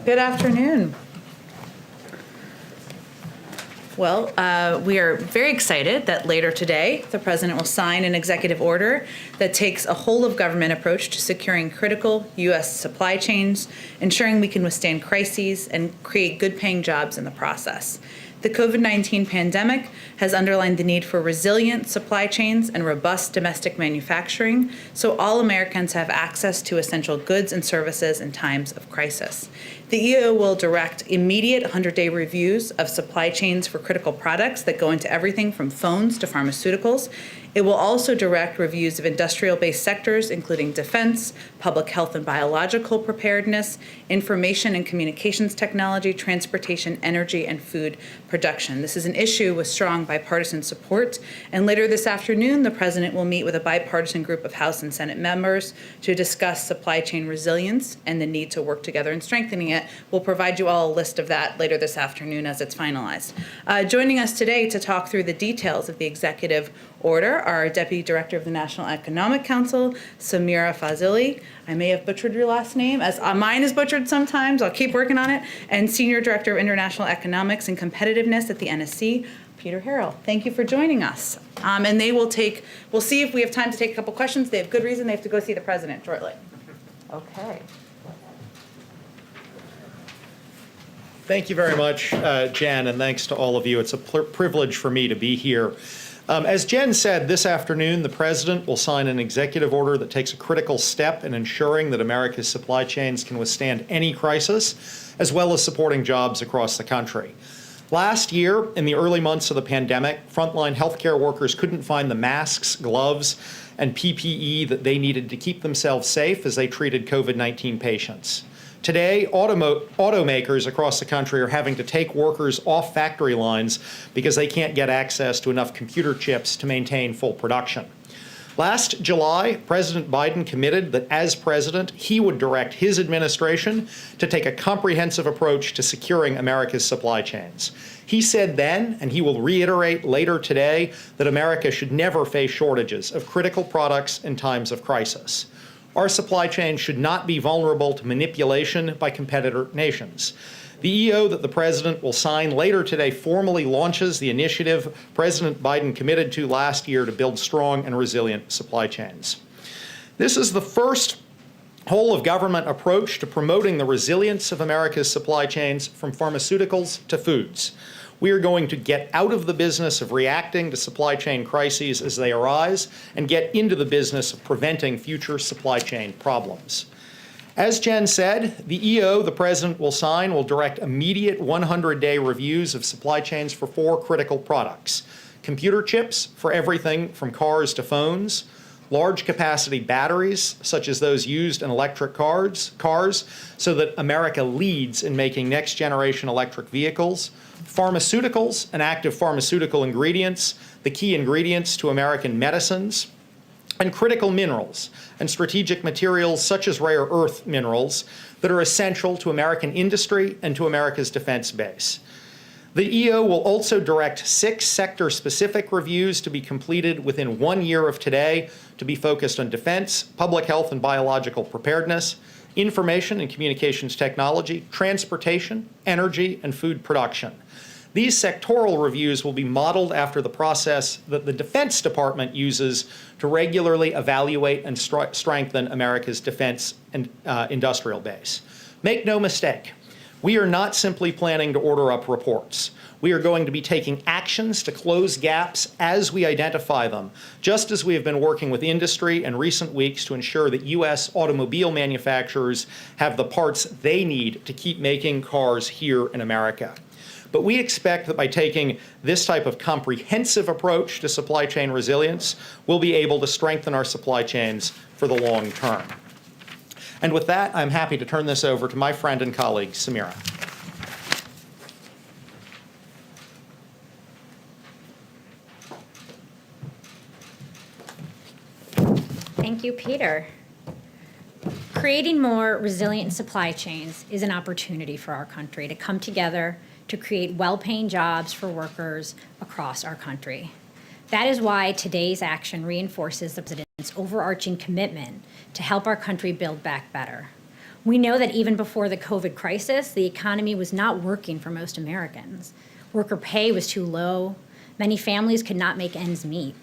Good afternoon. Well, we are very excited that later today, the President will sign an executive order that takes a whole-of-government approach to securing critical U.S. supply chains, ensuring we can withstand crises and create good-paying jobs in the process. The COVID-19 pandemic has underlined the need for resilient supply chains and robust domestic manufacturing, so all Americans have access to essential goods and services in times of crisis. The EO will direct immediate 100-day reviews of supply chains for critical products that go into everything from phones to pharmaceuticals. It will also direct reviews of industrial-based sectors, including defense, public health and biological preparedness, information and communications technology, transportation, energy, and food production. This is an issue with strong bipartisan support, and later this afternoon, the President will meet with a bipartisan group of House and Senate members to discuss supply chain resilience and the need to work together in strengthening it. We'll provide you all a list of that later this afternoon as it's finalized. Joining us today to talk through the details of the executive order are Deputy Director of the National Economic Council, Samira Fazili. I may have butchered your last name, as mine is butchered sometimes. I'll keep working on it. And Senior Director of International Economics and Competitiveness at the NSC, Peter Harrell. Thank you for joining us. And they will we'll see if we have time to take a couple questions. They have good reason. They have to go see the President shortly. Okay. Thank you very much, Jen, and thanks to all of you. It's a privilege for me to be here. As Jen said, this afternoon, the President will sign an executive order that takes a critical step in ensuring that America's supply chains can withstand any crisis, as well as supporting jobs across the country. Last year, in the early months of the pandemic, frontline healthcare workers couldn't find the masks, gloves, and PPE that they needed to keep themselves safe as they treated COVID-19 patients. Today, automakers across the country are having to take workers off factory lines because they can't get access to enough computer chips to maintain full production. Last July, President Biden committed that as president, he would direct his administration to take a comprehensive approach to securing America's supply chains. He said then, and he will reiterate later today, that America should never face shortages of critical products in times of crisis. Our supply chain should not be vulnerable to manipulation by competitor nations. The EO that the President will sign later today formally launches the initiative President Biden committed to last year to build strong and resilient supply chains. This is the first whole-of-government approach to promoting the resilience of America's supply chains from pharmaceuticals to foods. We are going to get out of the business of reacting to supply chain crises as they arise and get into the business of preventing future supply chain problems. As Jen said, the EO the President will sign will direct immediate 100-day reviews of supply chains for 4 critical products: computer chips for everything from cars to phones, large capacity batteries, such as those used in electric cars, so that America leads in making next generation electric vehicles, pharmaceuticals and active pharmaceutical ingredients, the key ingredients to American medicines, and critical minerals and strategic materials such as rare earth minerals that are essential to American industry and to America's defense base. The EO will also direct 6 sector-specific reviews to be completed within 1 year of today to be focused on defense, public health and biological preparedness, information and communications technology, transportation, energy, and food production. These sectoral reviews will be modeled after the process that the Defense Department uses to regularly evaluate and strengthen America's defense and industrial base. Make no mistake, we are not simply planning to order up reports. We are going to be taking actions to close gaps as we identify them, just as we have been working with industry in recent weeks to ensure that U.S. automobile manufacturers have the parts they need to keep making cars here in America. But we expect that by taking this type of comprehensive approach to supply chain resilience, we'll be able to strengthen our supply chains for the long term. And with that, I'm happy to turn this over to my friend and colleague, Samira. Thank you, Peter. Creating more resilient supply chains is an opportunity for our country to come together to create well-paying jobs for workers across our country. That is why today's action reinforces the President's overarching commitment to help our country build back better. We know that even before the COVID crisis, the economy was not working for most Americans. Worker pay was too low. Many families could not make ends meet.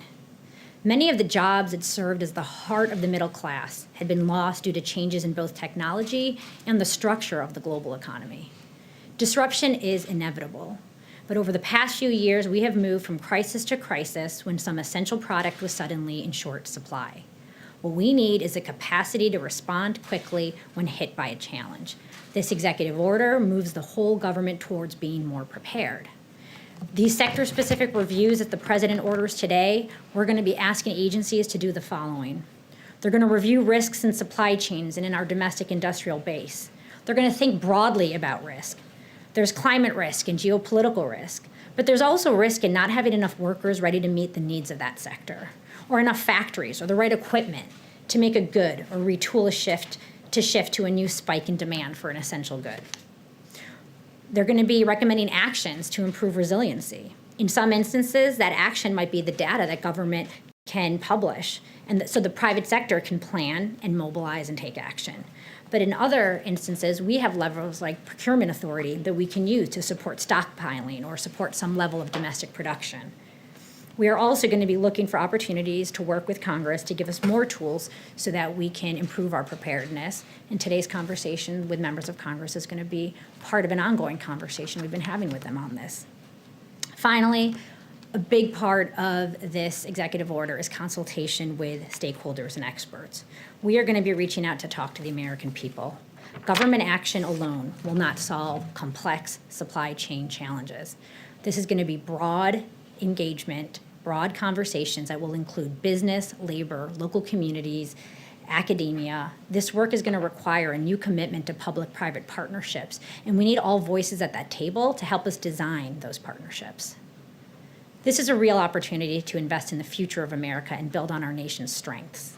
Many of the jobs that served as the heart of the middle class had been lost due to changes in both technology and the structure of the global economy. Disruption is inevitable, but over the past few years, we have moved from crisis to crisis when some essential product was suddenly in short supply. What we need is the capacity to respond quickly when hit by a challenge. This executive order moves the whole government towards being more prepared. These sector-specific reviews that the president orders today, we're going to be asking agencies to do the following. They're going to review risks in supply chains and in our domestic industrial base. They're going to think broadly about risk. There's climate risk and geopolitical risk, but there's also risk in not having enough workers ready to meet the needs of that sector, or enough factories or the right equipment to make a good or retool a shift to a new spike in demand for an essential good. They're going to be recommending actions to improve resiliency. In some instances, that action might be the data that government can publish, and so the private sector can plan and mobilize and take action. But in other instances, we have levers like procurement authority that we can use to support stockpiling or support some level of domestic production. We are also going to be looking for opportunities to work with Congress to give us more tools so that we can improve our preparedness. And today's conversation with members of Congress is going to be part of an ongoing conversation we've been having with them on this. Finally, a big part of this executive order is consultation with stakeholders and experts. We are going to be reaching out to talk to the American people. Government action alone will not solve complex supply chain challenges. This is going to be broad engagement, broad conversations that will include business, labor, local communities, academia. This work is going to require a new commitment to public-private partnerships, and we need all voices at that table to help us design those partnerships. This is a real opportunity to invest in the future of America and build on our nation's strengths.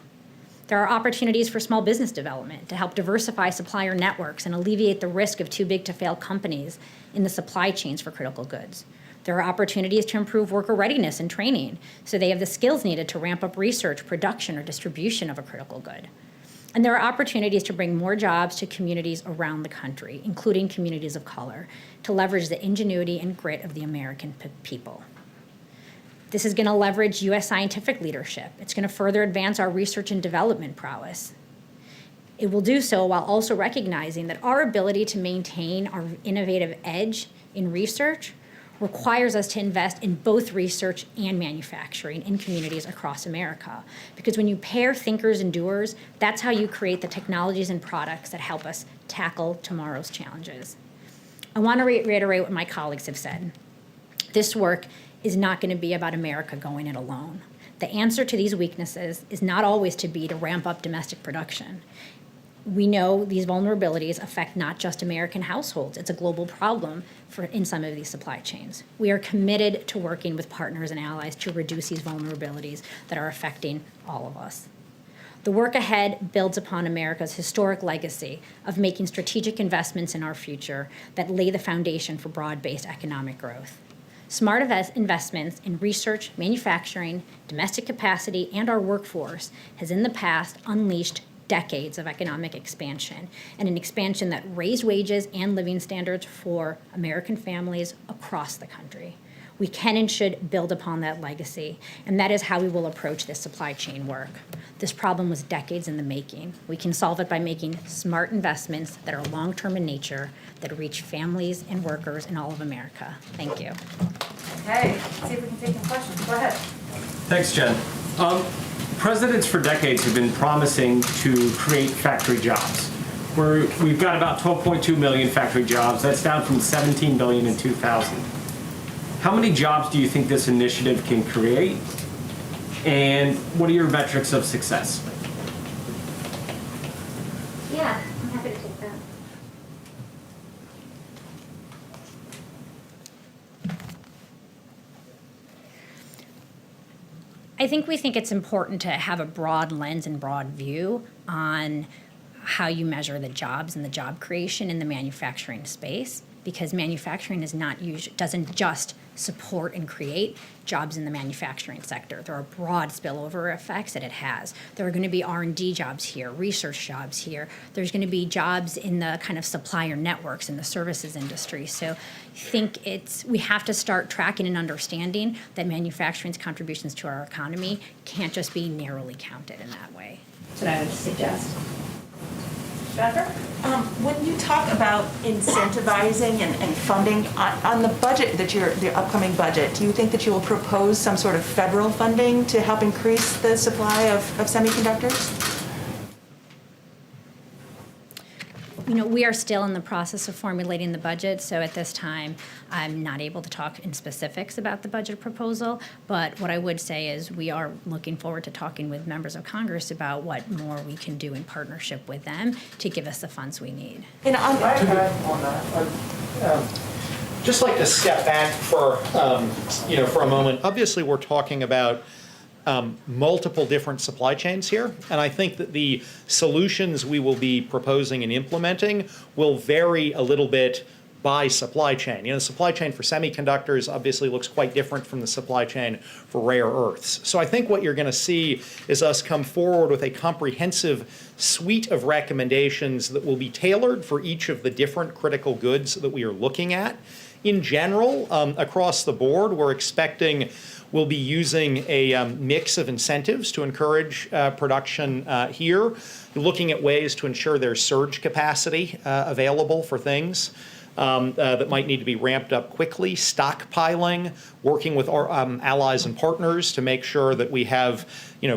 There are opportunities for small business development to help diversify supplier networks and alleviate the risk of too-big-to-fail companies in the supply chains for critical goods. There are opportunities to improve worker readiness and training so they have the skills needed to ramp up research, production, or distribution of a critical good. And there are opportunities to bring more jobs to communities around the country, including communities of color, to leverage the ingenuity and grit of the American people. This is going to leverage U.S. scientific leadership. It's going to further advance our research and development prowess. It will do so while also recognizing that our ability to maintain our innovative edge in research requires us to invest in both research and manufacturing in communities across America. Because when you pair thinkers and doers, that's how you create the technologies and products that help us tackle tomorrow's challenges. I want to reiterate what my colleagues have said. This work is not going to be about America going it alone. The answer to these weaknesses is not always to ramp up domestic production. We know these vulnerabilities affect not just American households. It's a global problem in some of these supply chains. We are committed to working with partners and allies to reduce these vulnerabilities that are affecting all of us. The work ahead builds upon America's historic legacy of making strategic investments in our future that lay the foundation for broad-based economic growth. Smart investments in research, manufacturing, domestic capacity, and our workforce has in the past unleashed decades of economic expansion, and an expansion that raised wages and living standards for American families across the country. We can and should build upon that legacy, and that is how we will approach this supply chain work. This problem was decades in the making. We can solve it by making smart investments that are long-term in nature, that reach families and workers in all of America. Thank you. Okay, let's see if we can take some questions. Go ahead. Thanks, Jen. Presidents for decades have been promising to create factory jobs. We've got about 12.2 million factory jobs. That's down from 17 million in 2000. How many jobs do you think this initiative can create? And what are your metrics of success? Yeah, I'm happy to take that. I think we think it's important to have a broad lens and broad view on how you measure the jobs and the job creation in the manufacturing space. because manufacturing doesn't just support and create jobs in the manufacturing sector. There are broad spillover effects that it has. There are going to be R&D jobs here, research jobs here. There's going to be jobs in the kind of supplier networks in the services industry. So I think we have to start tracking and understanding that manufacturing's contributions to our economy can't just be narrowly counted in that way. That's what I would suggest. Jennifer? When you talk about incentivizing and funding, on the budget the upcoming budget, do you think that you will propose some sort of federal funding to help increase the supply of semiconductors? We are still in the process of formulating the budget, so at this time, I'm not able to talk in specifics about the budget proposal, but what I would say is we are looking forward to talking with members of Congress about what more we can do in partnership with them to give us the funds we need. And on that, just like to step back for a moment. Obviously, we're talking about multiple different supply chains here, and I think that the solutions we will be proposing and implementing will vary a little bit by supply chain. The supply chain for semiconductors obviously looks quite different from the supply chain for rare earths. So I think what you're going to see is us come forward with a comprehensive suite of recommendations that will be tailored for each of the different critical goods that we are looking at. In general, across the board, we're expecting we'll be using a mix of incentives to encourage production here, looking at ways to ensure there's surge capacity available for things that might need to be ramped up quickly, stockpiling, working with our allies and partners to make sure that we have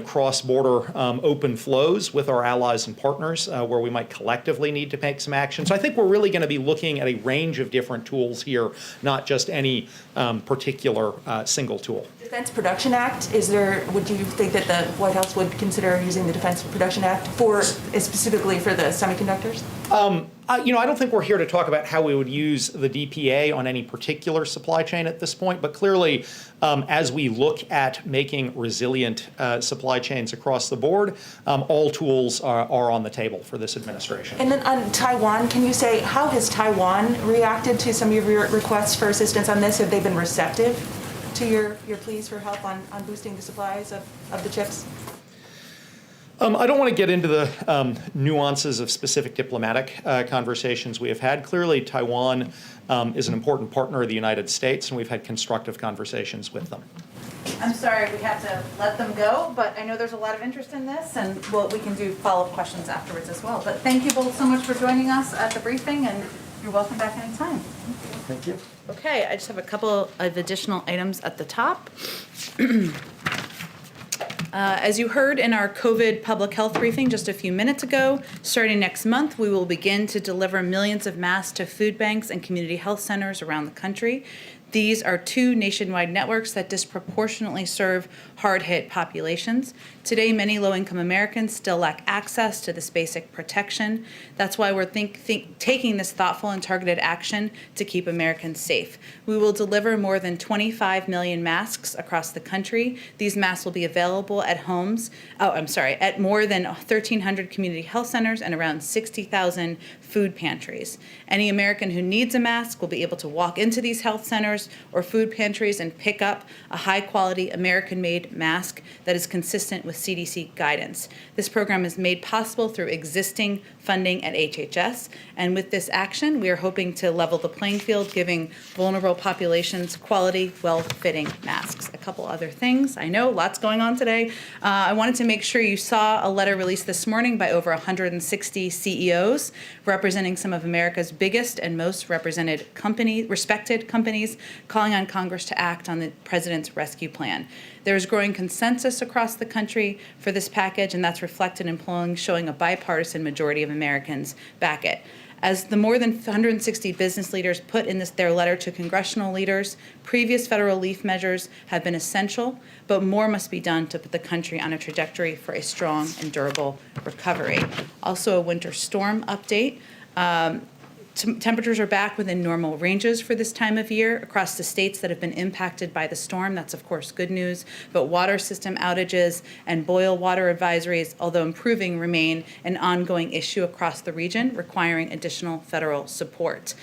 cross-border open flows with our allies and partners where we might collectively need to take some action. So I think we're really going to be looking at a range of different tools here, not just any particular single tool. Defense Production Act, would you think that the White House would consider using the Defense Production Act specifically for the semiconductors? I don't think we're here to talk about how we would use the DPA on any particular supply chain at this point, but clearly, as we look at making resilient supply chains across the board, all tools are on the table for this administration. And then on Taiwan, can you say, how has Taiwan reacted to some of your requests for assistance on this? Have they been receptive to your pleas for help on boosting the supplies of the chips? I don't want to get into the nuances of specific diplomatic conversations we have had. Clearly, Taiwan is an important partner of the United States, and we've had constructive conversations with them. I'm sorry, we have to let them go, but I know there's a lot of interest in this, and we can do follow-up questions afterwards as well. But thank you both so much for joining us at the briefing, and you're welcome back anytime. Thank you. Okay, I just have a couple of additional items at the top. As you heard in our COVID public health briefing just a few minutes ago, starting next month, we will begin to deliver millions of masks to food banks and community health centers around the country. These are two nationwide networks that disproportionately serve hard-hit populations. Today, many low-income Americans still lack access to this basic protection. That's why we're taking this thoughtful and targeted action to keep Americans safe. We will deliver more than 25 million masks across the country. These masks will be available at at more than 1,300 community health centers and around 60,000 food pantries. Any American who needs a mask will be able to walk into these health centers or food pantries and pick up a high-quality American-made mask that is consistent with CDC guidance. This program is made possible through existing funding at HHS, and with this action, we are hoping to level the playing field, giving vulnerable populations quality, well-fitting masks. A couple other things. I know, lots going on today. I wanted to make sure you saw a letter released this morning by over 160 CEOs representing some of America's biggest and most respected companies, calling on Congress to act on the President's rescue plan. There is growing consensus across the country for this package, and that's reflected in polling showing a bipartisan majority of Americans back it. As the more than 160 business leaders put in their letter to congressional leaders, previous federal relief measures have been essential, but more must be done to put the country on a trajectory for a strong and durable recovery. Also, a winter storm update. Temperatures are back within normal ranges for this time of year across the states that have been impacted by the storm. That's, of course, good news. But water system outages and boil water advisories, although improving, remain an ongoing issue across the region, requiring additional federal support.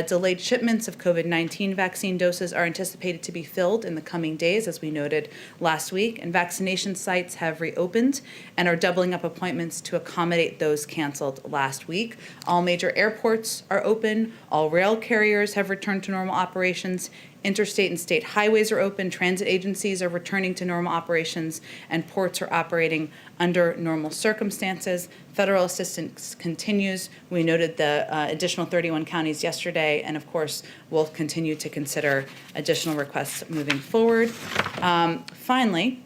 Delayed shipments of COVID-19 vaccine doses are anticipated to be filled in the coming days, as we noted last week, and vaccination sites have reopened and are doubling up appointments to accommodate those canceled last week. All major airports are open. All rail carriers have returned to normal operations. Interstate and state highways are open. Transit agencies are returning to normal operations, and ports are operating under normal circumstances. Federal assistance continues. We noted the additional 31 counties yesterday, and of course, we'll continue to consider additional requests moving forward. Finally,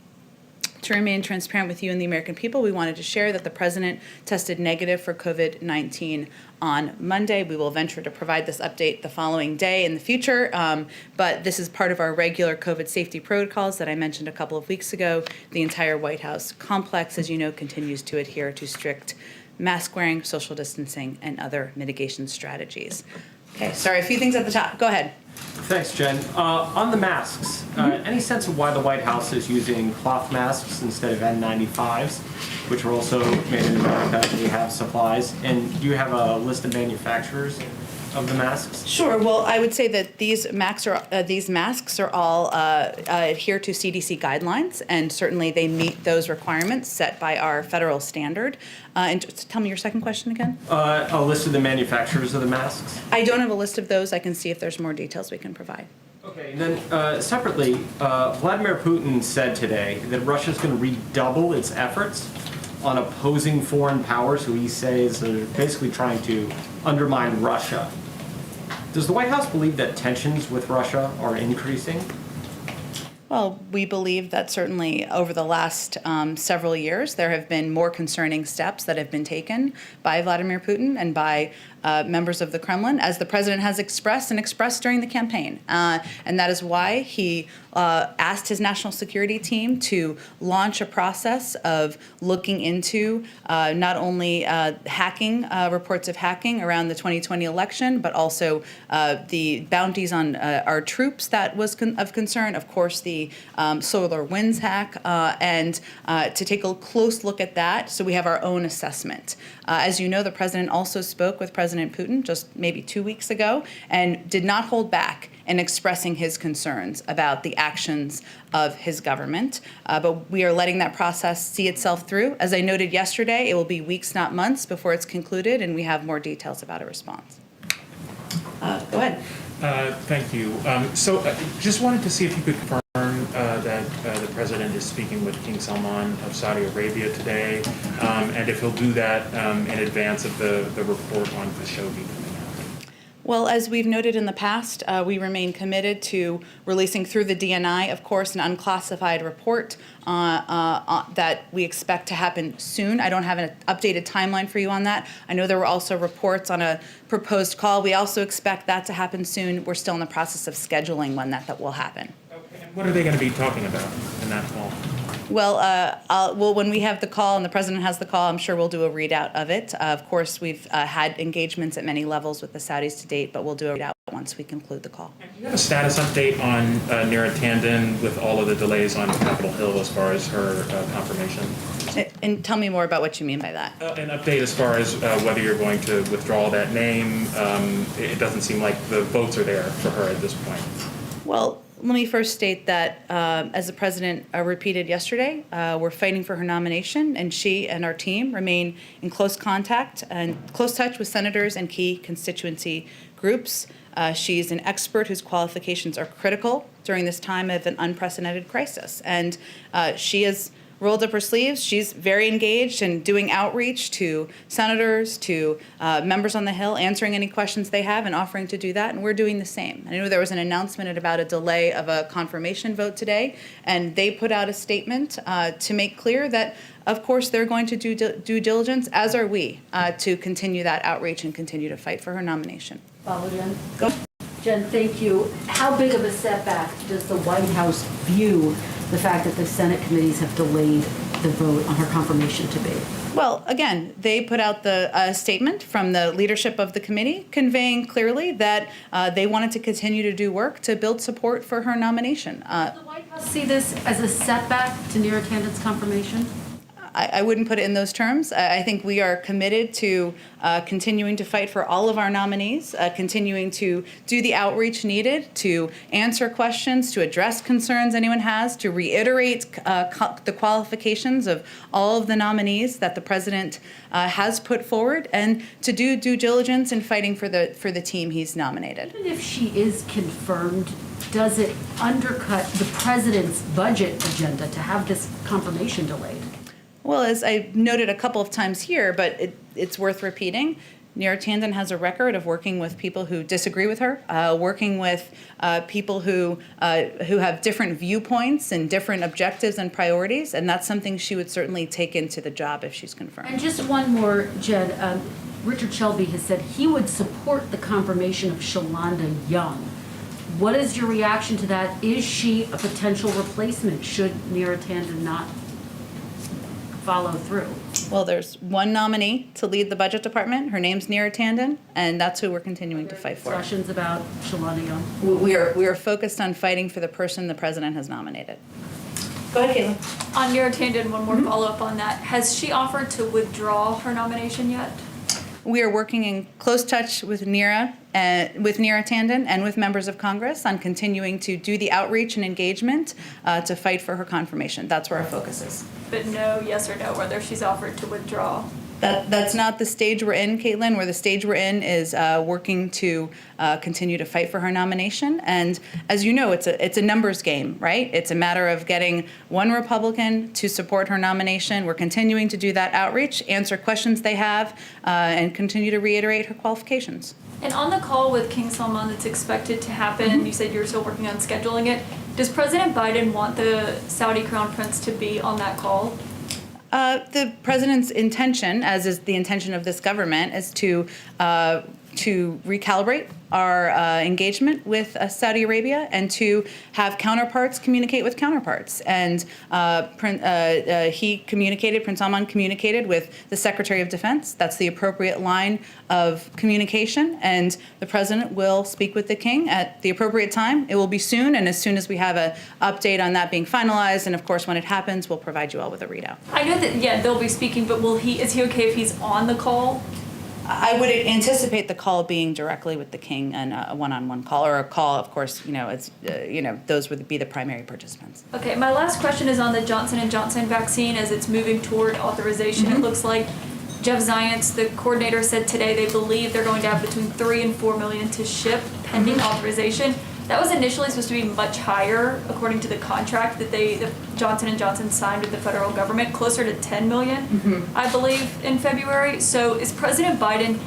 to remain transparent with you and the American people, we wanted to share that the president tested negative for COVID-19 on Monday. We will venture to provide this update the following day in the future, but this is part of our regular COVID safety protocols that I mentioned a couple of weeks ago. The entire White House complex, as you know, continues to adhere to strict mask wearing, social distancing, and other mitigation strategies. Okay, sorry, a few things at the top. Go ahead. Thanks, Jen. On the masks, any sense of why the White House is using cloth masks instead of N95s, which are also made in America, and we have supplies? And do you have a list of manufacturers of the masks? Sure. Well, I would say that these masks are all adhere to CDC guidelines, and certainly they meet those requirements set by our federal standard. And just tell me your second question again. A list of the manufacturers of the masks. I don't have a list of those. I can see if there's more details we can provide. Okay, and then separately, Vladimir Putin said today that Russia's going to redouble its efforts on opposing foreign powers who he says are basically trying to undermine Russia. Does the White House believe that tensions with Russia are increasing? Well, we believe that certainly over the last several years, there have been more concerning steps that have been taken by Vladimir Putin and by members of the Kremlin, as the president has expressed during the campaign. And that is why he asked his national security team to launch a process of looking into not only reports of hacking around the 2020 election, but also the bounties on our troops that was of concern, of course, the SolarWinds hack, and to take a close look at that so we have our own assessment. As you know, the president also spoke with President Putin just maybe 2 weeks ago and did not hold back in expressing his concerns about the actions of his government. But we are letting that process see itself through. As I noted yesterday, it will be weeks, not months, before it's concluded, and we have more details about a response. Go ahead. Thank you. So just wanted to see if you could confirm that the president is speaking with King Salman of Saudi Arabia today, and if he'll do that in advance of the report on Khashoggi coming out. Well, as we've noted in the past, we remain committed to releasing through the DNI, of course, an unclassified report that we expect to happen soon. I don't have an updated timeline for you on that. I know there were also reports on a proposed call. We also expect that to happen soon. We're still in the process of scheduling when that will happen. Okay. And what are they going to be talking about in that call? Well, when we have the call and the president has the call, I'm sure we'll do a readout of it. Of course, we've had engagements at many levels with the Saudis to date, but we'll do a readout once we conclude the call. Do you have a status update on Neera Tanden with all of the delays on Capitol Hill as far as her confirmation? And tell me more about what you mean by that. An update as far as whether you're going to withdraw that name. It doesn't seem like the votes are there for her at this point. Well, let me first state that, as the president repeated yesterday, we're fighting for her nomination, and she and our team remain in close contact and close touch with senators and key constituency groups. She's an expert whose qualifications are critical during this time of an unprecedented crisis, and she has rolled up her sleeves. She's very engaged in doing outreach to senators, to members on the Hill, answering any questions they have and offering to do that, and we're doing the same. I know there was an announcement about a delay of a confirmation vote today, and they put out a statement to make clear that, of course, they're going to do due diligence, as are we, to continue that outreach and continue to fight for her nomination. Follow, Jen. Go. Jen, thank you. How big of a setback does the White House view the fact that the Senate committees have delayed the vote on her confirmation to be? Well, again, they put out the statement from the leadership of the committee conveying clearly that they wanted to continue to do work to build support for her nomination. Does the White House see this as a setback to Neera Tanden's confirmation? I wouldn't put it in those terms. I think we are committed to continuing to fight for all of our nominees, continuing to do the outreach needed, to answer questions, to address concerns anyone has, to reiterate the qualifications of all of the nominees that the president has put forward, and to do due diligence in fighting for the team he's nominated. Even if she is confirmed, does it undercut the president's budget agenda to have this confirmation delayed? Well, as I noted a couple of times here, but it's worth repeating, Neera Tanden has a record of working with people who disagree with her, working with people who have different viewpoints and different objectives and priorities, and that's something she would certainly take into the job if she's confirmed. And just one more, Jen. Richard Shelby has said he would support the confirmation of Shalonda Young. What is your reaction to that? Is she a potential replacement should Neera Tanden not follow through? Well, there's one nominee to lead the budget department. Her name's Neera Tanden, and that's who we're continuing to fight for. Discussions about Shalonda Young? We are focused on fighting for the person the president has nominated. Go ahead, Caitlin. On Neera Tanden, one more follow-up on that. Has she offered to withdraw her nomination yet? We are working in close touch with Neera Tanden and with members of Congress on continuing to do the outreach and engagement to fight for her confirmation. That's where our focus is. But no yes or no, whether she's offered to withdraw. That's not the stage we're in, Caitlin. Where the stage we're in is working to continue to fight for her nomination. And as you know, it's a numbers game, right? It's a matter of getting one Republican to support her nomination. We're continuing to do that outreach, answer questions they have, and continue to reiterate her qualifications. And on the call with King Salman that's expected to happen, you said you're still working on scheduling it. Does President Biden want the Saudi Crown Prince to be on that call? The president's intention, as is the intention of this government, is to recalibrate our engagement with Saudi Arabia and to have counterparts communicate with counterparts. And Prince Salman communicated with the Secretary of Defense. That's the appropriate line of communication. And the president will speak with the king at the appropriate time. It will be soon, and as soon as we have an update on that being finalized, and of course when it happens, we'll provide you all with a readout. I know that, yeah, they'll be speaking, but is he okay if he's on the call? I would anticipate the call being directly with the king and a one-on-one call, or a call, of course, those would be the primary participants. Okay, my last question is on the Johnson & Johnson vaccine as it's moving toward authorization. It looks like Jeff Zients, the coordinator, said today they believe they're going to have between 3 and 4 million to ship pending authorization. That was initially supposed to be much higher, according to the contract that Johnson & Johnson signed with the federal government, closer to 10 million, I believe, in February. So is President Biden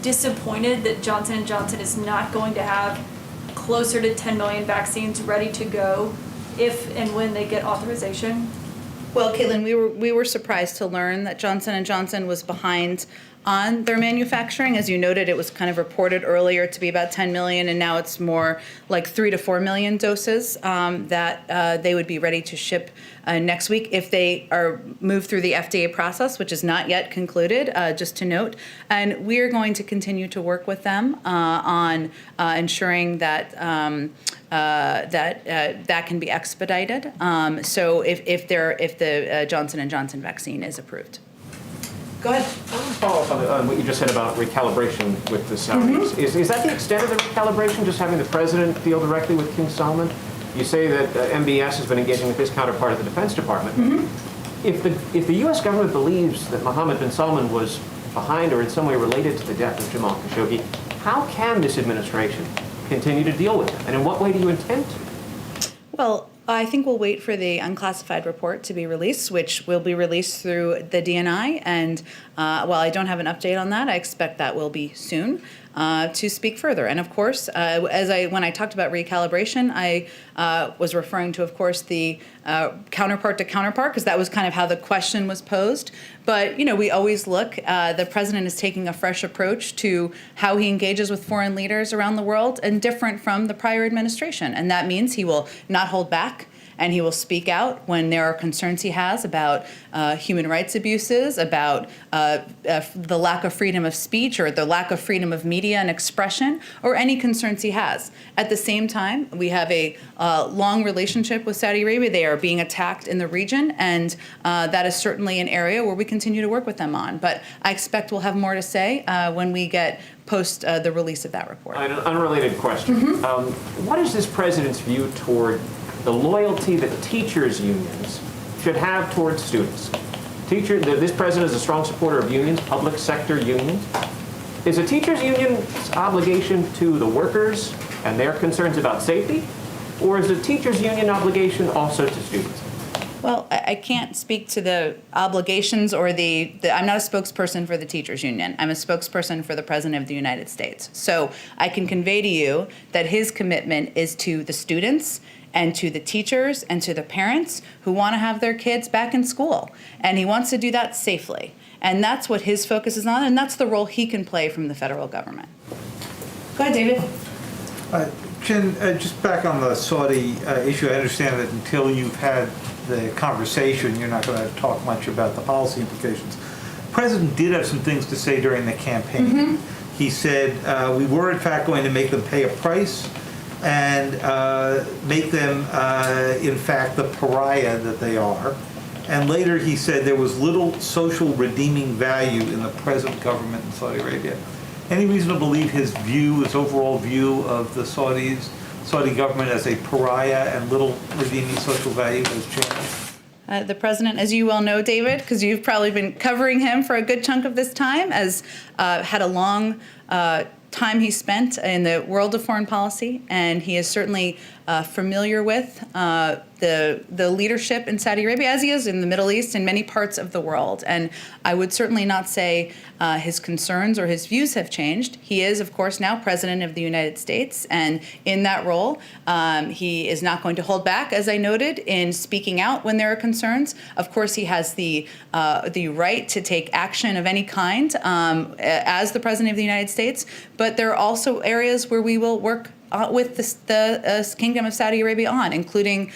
disappointed that Johnson & Johnson is not going to have closer to 10 million vaccines ready to go if and when they get authorization? Well, Caitlin, we were surprised to learn that Johnson & Johnson was behind on their manufacturing. As you noted, it was kind of reported earlier to be about 10 million, and now it's more like 3 to 4 million doses that they would be ready to ship next week if they are moved through the FDA process, which is not yet concluded, just to note. And we're going to continue to work with them on ensuring that that can be expedited. So if the Johnson & Johnson vaccine is approved. Go ahead. I want to follow up on what you just said about recalibration with the Saudis. Is that the extent of the recalibration, just having the president deal directly with King Salman? You say that MBS has been engaging with his counterpart at the Defense Department. If the U.S. government believes that Mohammed bin Salman was behind or in some way related to the death of Jamal Khashoggi, how can this administration continue to deal with him? And in what way do you intend to? Well, I think we'll wait for the unclassified report to be released, which will be released through the DNI. And while I don't have an update on that, I expect that will be soon to speak further. And of course, when I talked about recalibration, I was referring to, of course, the counterpart to counterpart, because that was kind of how the question was posed. But, we always look, the president is taking a fresh approach to how he engages with foreign leaders around the world, and different from the prior administration. And that means he will not hold back, and he will speak out when there are concerns he has about human rights abuses, about the lack of freedom of speech or the lack of freedom of media and expression, or any concerns he has. At the same time, we have a long relationship with Saudi Arabia. They are being attacked in the region, and that is certainly an area where we continue to work with them on. But I expect we'll have more to say when we get post the release of that report. An unrelated question. What is this president's view toward the loyalty that teachers' unions should have towards students? This president is a strong supporter of unions, public sector unions. Is a teachers' union's obligation to the workers and their concerns about safety, or is a teachers' union obligation also to students? Well, I can't speak to the obligations or I'm not a spokesperson for the teachers union. I'm a spokesperson for the President of the United States. So I can convey to you that his commitment is to the students and to the teachers and to the parents who want to have their kids back in school. And he wants to do that safely. And that's what his focus is on, and that's the role he can play from the federal government. Go ahead, David. Jen, just back on the Saudi issue, I understand that until you've had the conversation, you're not going to talk much about the policy implications. The president did have some things to say during the campaign. He said, we were in fact going to make them pay a price and make them, in fact, the pariah that they are. And later he said there was little social redeeming value in the present government in Saudi Arabia. Any reason to believe his overall view of the Saudi government as a pariah and little redeeming social value has changed? The president, as you well know, David, because you've probably been covering him for a good chunk of this time, has had a long time he spent in the world of foreign policy, and he is certainly familiar with the leadership in Saudi Arabia, as he is in the Middle East and many parts of the world. And I would certainly not say his concerns or his views have changed. He is, of course, now President of the United States, and in that role, he is not going to hold back, as I noted, in speaking out when there are concerns. Of course, he has the right to take action of any kind as the President of the United States, but there are also areas where we will work with the Kingdom of Saudi Arabia on, including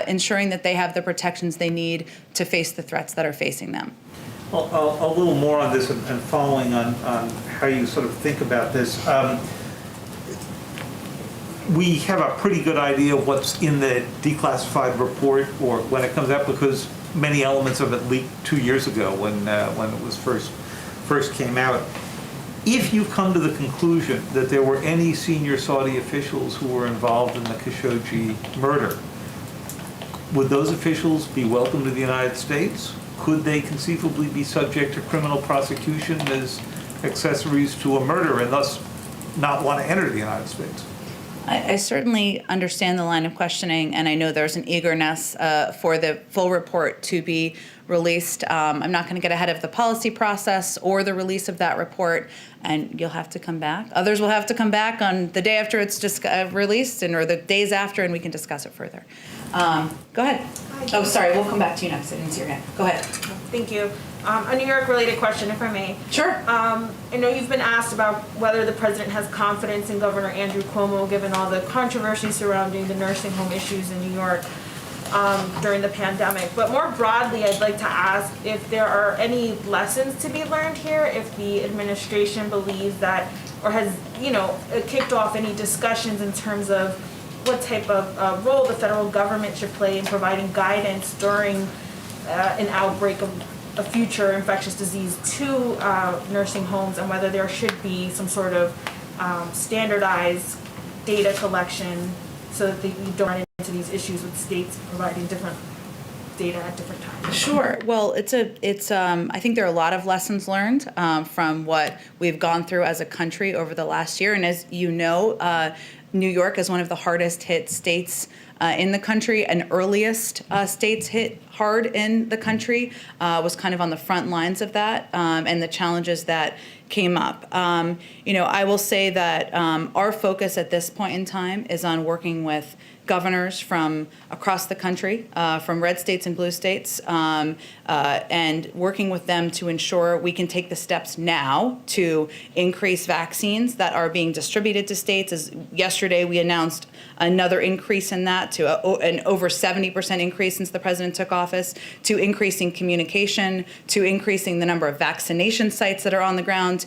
ensuring that they have the protections they need to face the threats that are facing them. Well, a little more on this and following on how you sort of think about this. We have a pretty good idea of what's in the declassified report or when it comes out, because many elements of it leaked 2 years ago when it was first came out. If you come to the conclusion that there were any senior Saudi officials who were involved in the Khashoggi murder, would those officials be welcome to the United States? Could they conceivably be subject to criminal prosecution as accessories to a murder and thus not want to enter the United States? I certainly understand the line of questioning, and I know there's an eagerness for the full report to be released. I'm not going to get ahead of the policy process or the release of that report, and you'll have to come back. Others will have to come back on the day after it's just released or the days after, and we can discuss it further. Go ahead. Oh, sorry, we'll come back to you next. I didn't see your hand. Go ahead. Thank you. A New York-related question, if I may. Sure. I know you've been asked about whether the president has confidence in Governor Andrew Cuomo, given all the controversy surrounding the nursing home issues in New York during the pandemic. But more broadly, I'd like to ask if there are any lessons to be learned here, if the administration believes that, or has, kicked off any discussions in terms of what type of role the federal government should play in providing guidance during an outbreak of a future infectious disease to nursing homes, and whether there should be some sort of standardized data collection so that you don't run into these issues with states providing different data at different times. Sure. Well, I think there are a lot of lessons learned from what we've gone through as a country over the last year. And as you know, New York is one of the hardest hit states in the country, and earliest states hit hard in the country, was kind of on the front lines of that, and the challenges that came up. I will say that our focus at this point in time is on working with governors from across the country, from red states and blue states, and working with them to ensure we can take the steps now to increase vaccines that are being distributed to states. As yesterday, we announced another increase in that to an over 70% increase since the president took office, to increasing communication, to increasing the number of vaccination sites that are on the ground.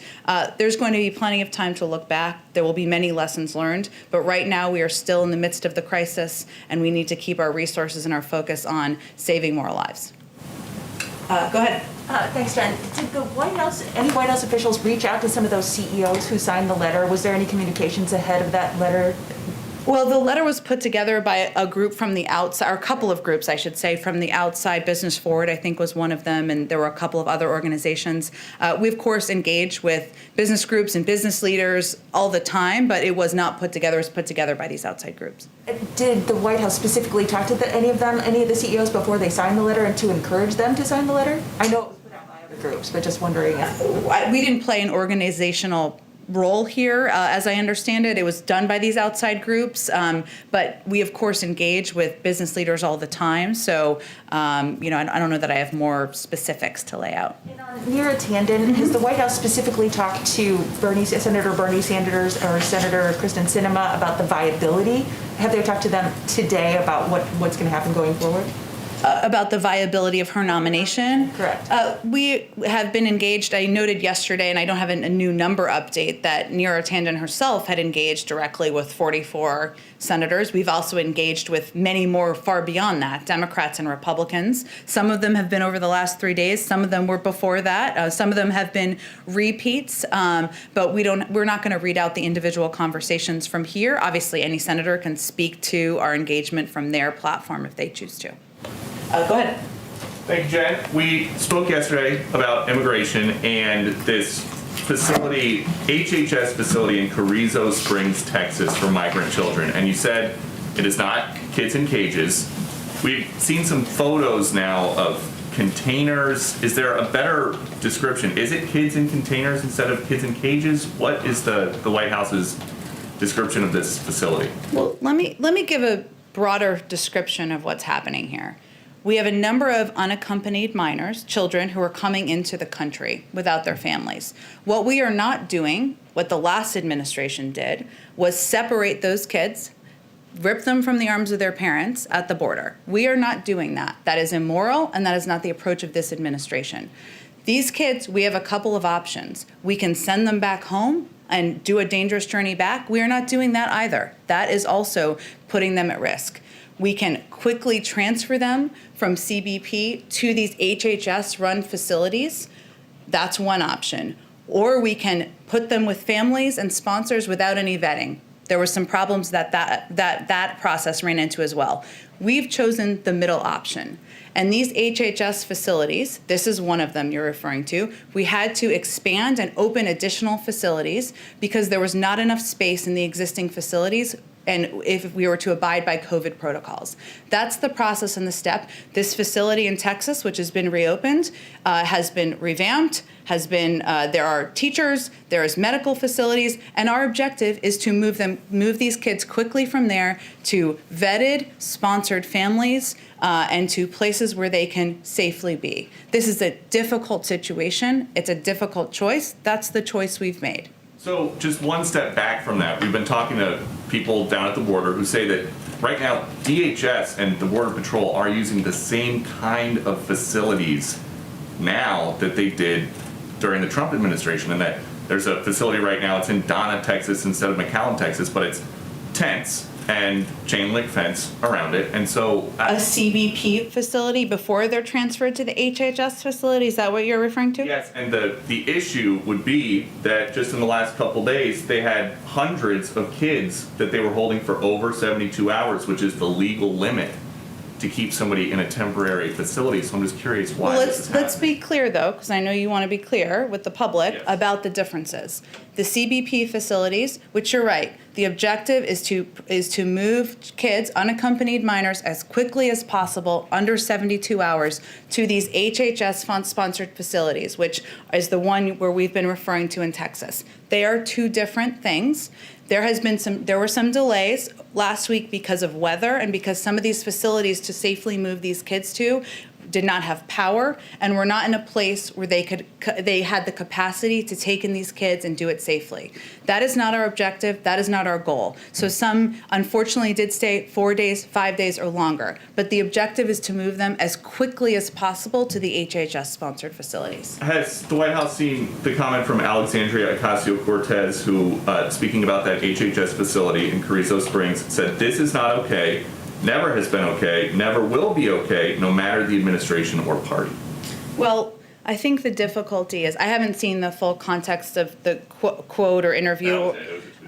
There's going to be plenty of time to look back. There will be many lessons learned, but right now we are still in the midst of the crisis, and we need to keep our resources and our focus on saving more lives. Go ahead. Thanks, Jen. Did the White House, any White House officials reach out to some of those CEOs who signed the letter? Was there any communications ahead of that letter? Well, the letter was put together by a group from the outside, or a couple of groups, I should say, from the outside. Business Forward, I think, was one of them, and there were a couple of other organizations. We, of course, engage with business groups and business leaders all the time, but it was not put together. It was put together by these outside groups. Did the White House specifically talk to any of the CEOs before they signed the letter and to encourage them to sign the letter? I know it was put out by other groups, but just wondering if... We didn't play an organizational role here, as I understand it. It was done by these outside groups, but we, of course, engage with business leaders all the time. So, I don't know that I have more specifics to lay out. Neera Tanden, has the White House specifically talked to Senator Bernie Sanders or Senator Kristen Sinema about the viability? Have they talked to them today about what's going to happen going forward? About the viability of her nomination? Correct. We have been engaged. I noted yesterday, and I don't have a new number update, that Neera Tanden herself had engaged directly with 44 senators. We've also engaged with many more far beyond that, Democrats and Republicans. Some of them have been over the last 3 days. Some of them were before that. Some of them have been repeats, but we're not going to read out the individual conversations from here. Obviously, any senator can speak to our engagement from their platform if they choose to. Go ahead. Thank you, Jen. We spoke yesterday about immigration and this facility, HHS facility in Carrizo Springs, Texas, for migrant children. And you said it is not kids in cages. We've seen some photos now of containers. Is there a better description? Is it kids in containers instead of kids in cages? What is the White House's description of this facility? Well, let me give a broader description of what's happening here. We have a number of unaccompanied minors, children who are coming into the country without their families. What we are not doing, what the last administration did, was separate those kids, rip them from the arms of their parents at the border. We are not doing that. That is immoral, and that is not the approach of this administration. These kids, we have a couple of options. We can send them back home and do a dangerous journey back. We are not doing that either. That is also putting them at risk. We can quickly transfer them from CBP to these HHS-run facilities. That's one option. Or we can put them with families and sponsors without any vetting. There were some problems that process ran into as well. We've chosen the middle option. And these HHS facilities, this is one of them you're referring to, we had to expand and open additional facilities because there was not enough space in the existing facilities, and if we were to abide by COVID protocols. That's the process and the step. This facility in Texas, which has been reopened, has been revamped, there are teachers, there is medical facilities, and our objective is to move these kids quickly from there to vetted, sponsored families, and to places where they can safely be. This is a difficult situation. It's a difficult choice. That's the choice we've made. So just one step back from that, we've been talking to people down at the border who say that right now DHS and the Border Patrol are using the same kind of facilities now that they did during the Trump administration, and that there's a facility right now, it's in Donna, Texas instead of McAllen, Texas, but it's tents and chain link fence around it. And so a CBP facility before they're transferred to the HHS facility, is that what you're referring to? yes, and the issue would be that just in the last couple days they had hundreds of kids that they were holding for over 72 hours, which is the legal limit to keep somebody in a temporary facility. So I'm just curious why this is happening. Let's be clear, though, because I know you want to be clear with the public Yes. about the differences. The CBP facilities, which you're right, the objective is to move kids, unaccompanied minors, as quickly as possible, under 72 hours, to these HHS-sponsored facilities, which is the one where we've been referring to in Texas. They are two different things. There were some delays last week because of weather and because some of these facilities to safely move these kids to did not have power and were not in a place where they had the capacity to take in these kids and do it safely. That is not our objective. That is not our goal. So some unfortunately did stay 4 days, 5 days, or longer. But the objective is to move them as quickly as possible to the HHS-sponsored facilities. Has the White House seen the comment from Alexandria Ocasio-Cortez, who, speaking about that HHS facility in Carrizo Springs, said this is not okay, never has been okay, never will be okay, no matter the administration or party? Well, I think the difficulty is I haven't seen the full context of the quote or interview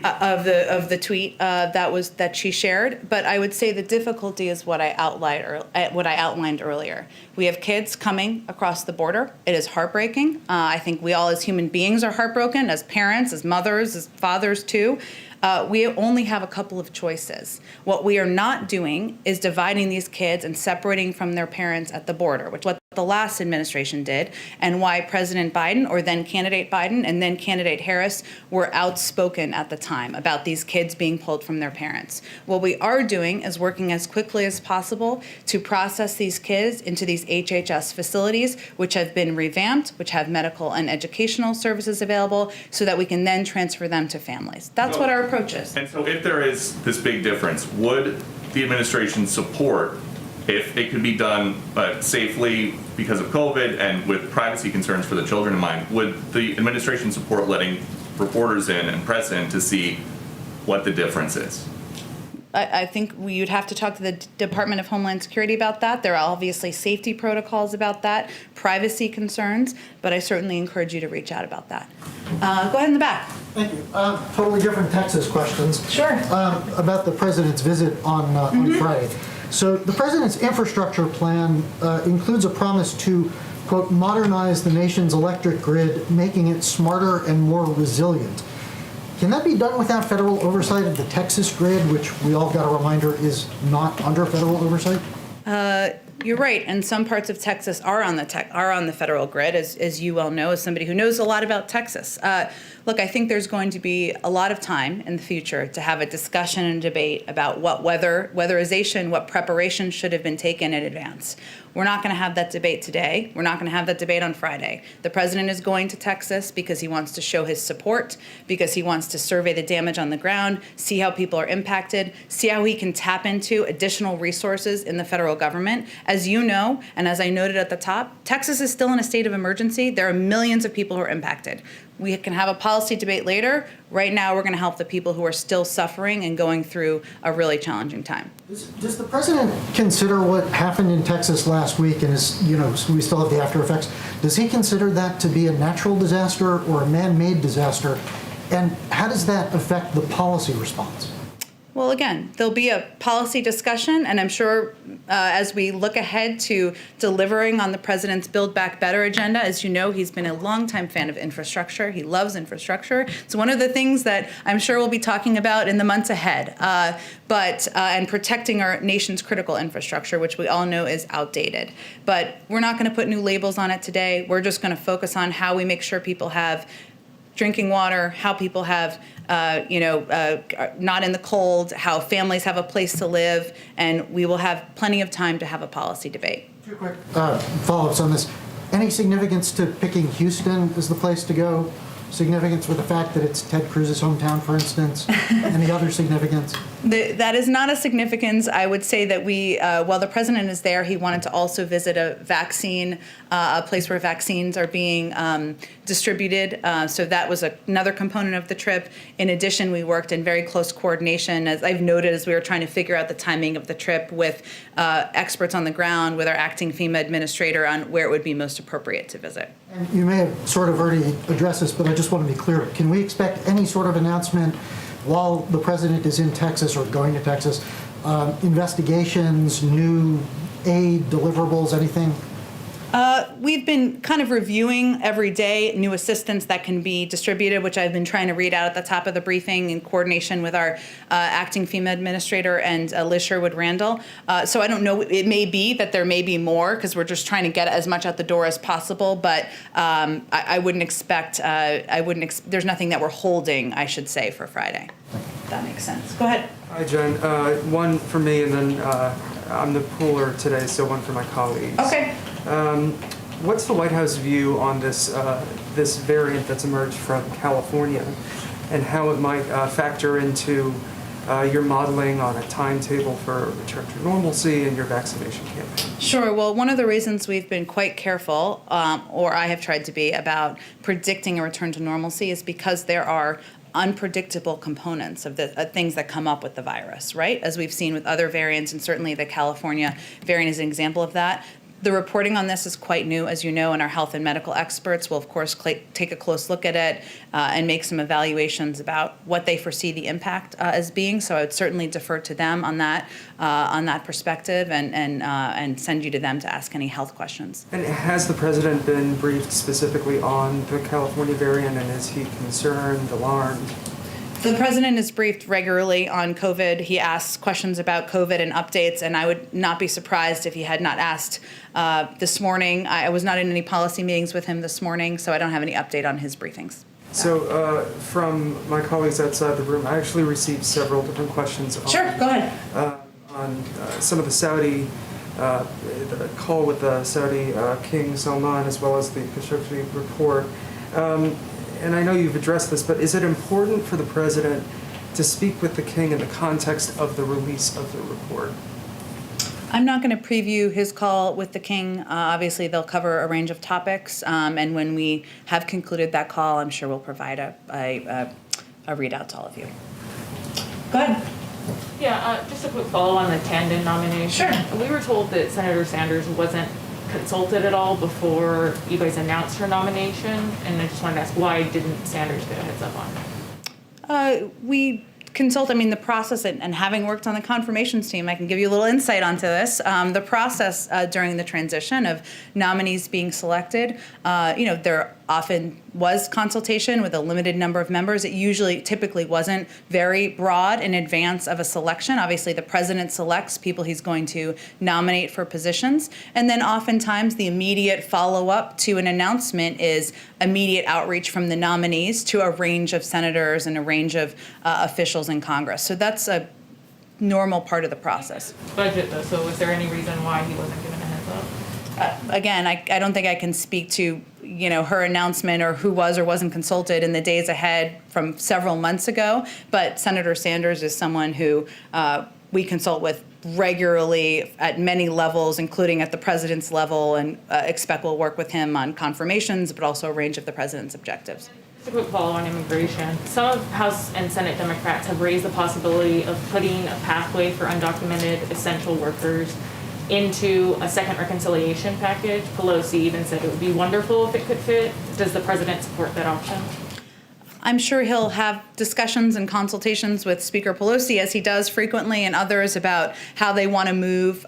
of the tweet that she shared, but I would say the difficulty is what I outlined earlier. We have kids coming across the border. It is heartbreaking. I think we all as human beings are heartbroken, as parents, as mothers, as fathers too. We only have a couple of choices. What we are not doing is dividing these kids and separating from their parents at the border, which what the last administration did, and why President Biden, or then candidate Biden, and then candidate Harris were outspoken at the time about these kids being pulled from their parents. What we are doing is working as quickly as possible to process these kids into these HHS facilities, which have been revamped, which have medical and educational services available, so that we can then transfer them to families. That's what our approach is. And so if there is this big difference, would the administration support, if it could be done safely because of COVID and with privacy concerns for the children in mind, would the administration support letting reporters in and press in to see what the difference is? I think you'd have to talk to the Department of Homeland Security about that. There are obviously safety protocols about that, privacy concerns, but I certainly encourage you to reach out about that. Go ahead in the back. Thank you. Totally different Texas questions. Sure. About the president's visit on Friday. So the president's infrastructure plan includes a promise to, quote, modernize the nation's electric grid, making it smarter and more resilient. Can that be done without federal oversight of the Texas grid, which we all got a reminder is not under federal oversight? You're right, and some parts of Texas are on the federal grid, as you well know, as somebody who knows a lot about Texas. Look, I think there's going to be a lot of time in the future to have a discussion and debate about what weatherization, what preparation should have been taken in advance. We're not going to have that debate today. We're not going to have that debate on Friday. The president is going to Texas because he wants to show his support, because he wants to survey the damage on the ground, see how people are impacted, see how he can tap into additional resources in the federal government. As you know, and as I noted at the top, Texas is still in a state of emergency. There are millions of people who are impacted. We can have a policy debate later. Right now, we're going to help the people who are still suffering and going through a really challenging time. Does the president consider what happened in Texas last week, and we still have the after effects? Does he consider that to be a natural disaster or a man-made disaster? And how does that affect the policy response? Well, again, there'll be a policy discussion, and I'm sure as we look ahead to delivering on the president's Build Back Better agenda, as you know, he's been a longtime fan of infrastructure. He loves infrastructure. It's one of the things that I'm sure we'll be talking about in the months ahead, and protecting our nation's critical infrastructure, which we all know is outdated. But we're not going to put new labels on it today. We're just going to focus on how we make sure people have drinking water, how people have not in the cold, how families have a place to live, and we will have plenty of time to have a policy debate. Two quick follow-ups on this. Any significance to picking Houston as the place to go? Significance with the fact that it's Ted Cruz's hometown, for instance? Any other significance? That is not a significance. I would say that while the president is there, he wanted to also visit a place where vaccines are being distributed. So that was another component of the trip. In addition, we worked in very close coordination, as I've noted, as we were trying to figure out the timing of the trip with experts on the ground, with our acting FEMA administrator on where it would be most appropriate to visit. And you may have sort of already addressed this, but I just want to be clear. Can we expect any sort of announcement while the president is in Texas or going to Texas, investigations, new aid, deliverables, anything? We've been kind of reviewing every day new assistance that can be distributed, which I've been trying to read out at the top of the briefing in coordination with our acting FEMA administrator and Liz Sherwood-Randall. So I don't know. It may be that there may be more because we're just trying to get as much out the door as possible. But I wouldn't expect. There's nothing that we're holding, I should say, for Friday. that makes sense. Go ahead. Hi, Jen. One for me, and then I'm the pooler today, so one for my colleagues. Okay. What's the White House view on this this variant that's emerged from California, and how it might factor into your modeling on a timetable for return to normalcy and your vaccination campaign? Sure. Well, one of the reasons we've been quite careful, or I have tried to be, about predicting a return to normalcy is because there are unpredictable components of the things that come up with the virus, right? As we've seen with other variants, and certainly the California variant is an example of that. The reporting on this is quite new, as you know, and our health and medical experts will, of course, take a close look at it and make some evaluations about what they foresee the impact as being. So I would certainly defer to them on that perspective, and send you to them to ask any health questions. And has the president been briefed specifically on the California variant, and is he concerned, alarmed? The president is briefed regularly on COVID. He asks questions about COVID and updates, and I would not be surprised if he had not asked this morning. I was not in any policy meetings with him this morning, so I don't have any update on his briefings. So from my colleagues outside the room, I actually received several different questions on, Sure, go ahead. On some of the Saudi, the call with the Saudi King Salman, as well as the Khashoggi report. And I know you've addressed this, but is it important for the president to speak with the king in the context of the release of the report? I'm not going to preview his call with the king. Obviously, they'll cover a range of topics, and when we have concluded that call, I'm sure we'll provide a readout to all of you. Go ahead. Yeah, just a quick follow on the Tandon nomination. Sure. We were told that Senator Sanders wasn't consulted at all before you guys announced her nomination, and I just wanted to ask, why didn't Sanders get a heads up on it? We consult, the process, and having worked on the confirmations team, I can give you a little insight onto this. The process during the transition of nominees being selected, there often was consultation with a limited number of members. It typically wasn't very broad in advance of a selection. Obviously, the president selects people he's going to nominate for positions. And then oftentimes the immediate follow-up to an announcement is immediate outreach from the nominees to a range of senators and a range of officials in Congress. So that's a normal part of the process. Budget, though, so was there any reason why he wasn't given a heads up? Again, I don't think I can speak to her announcement or who was or wasn't consulted in the days ahead from several months ago, but Senator Sanders is someone who we consult with regularly at many levels, including at the president's level, and expect we'll work with him on confirmations, but also a range of the president's objectives. Just a quick follow on immigration. Some of House and Senate Democrats have raised the possibility of putting a pathway for undocumented essential workers into a second reconciliation package. Pelosi even said it would be wonderful if it could fit. Does the president support that option? I'm sure he'll have discussions and consultations with Speaker Pelosi, as he does frequently, and others about how they want to move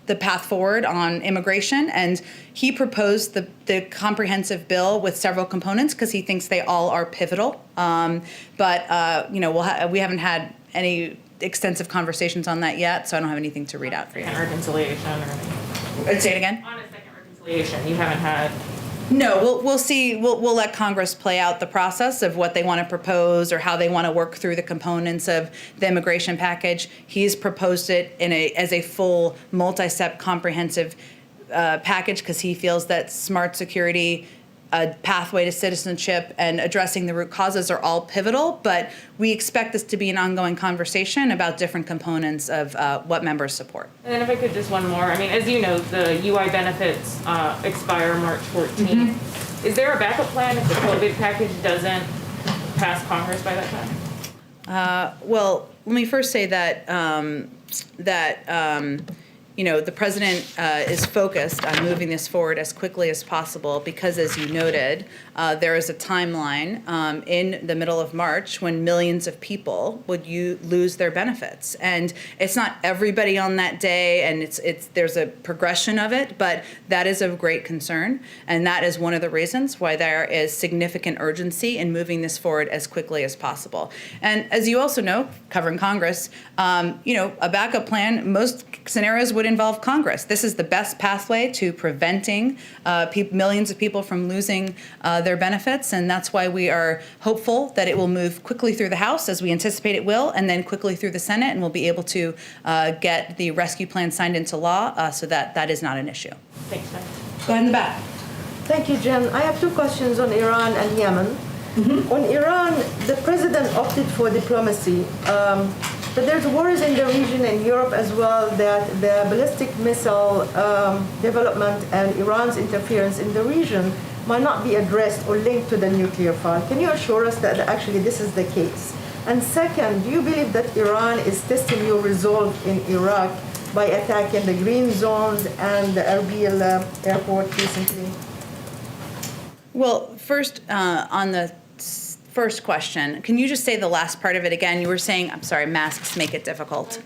the path forward on immigration. And he proposed the comprehensive bill with several components because he thinks they all are pivotal. But we haven't had any extensive conversations on that yet, so I don't have anything to read out for you. Second reconciliation or anything? Say it again? On a second reconciliation, you haven't had... No, we'll see. We'll let Congress play out the process of what they want to propose or how they want to work through the components of the immigration package. He's proposed it as a full, multi-step, comprehensive package because he feels that smart security, a pathway to citizenship, and addressing the root causes are all pivotal, but we expect this to be an ongoing conversation about different components of what members support. And then if I could just one more, as you know, the UI benefits expire March 14th. Mm-hmm. Is there a backup plan if the COVID package doesn't pass Congress by that time? Well, let me first say that the president is focused on moving this forward as quickly as possible because, as you noted, there is a timeline in the middle of March when millions of people would lose their benefits. And it's not everybody on that day, and there's a progression of it, but that is of great concern. And that is one of the reasons why there is significant urgency in moving this forward as quickly as possible. And as you also know, covering Congress, a backup plan, most scenarios would involve Congress. This is the best pathway to preventing millions of people from losing their benefits, and that's why we are hopeful that it will move quickly through the House, as we anticipate it will, and then quickly through the Senate, and we'll be able to get the rescue plan signed into law so that that is not an issue. Thanks, Jen. Go ahead in the back. Thank you, Jen. I have two questions on Iran and Yemen. On Iran, the president opted for diplomacy, but there's worries in the region and Europe as well that the ballistic missile development and Iran's interference in the region might not be addressed or linked to the nuclear file. Can you assure us that actually this is the case? And second, do you believe that Iran is testing your resolve in Iraq by attacking the green zones and the Erbil airport recently? Well, first, on the first question, can you just say the last part of it again? You were saying, I'm sorry, masks make it difficult.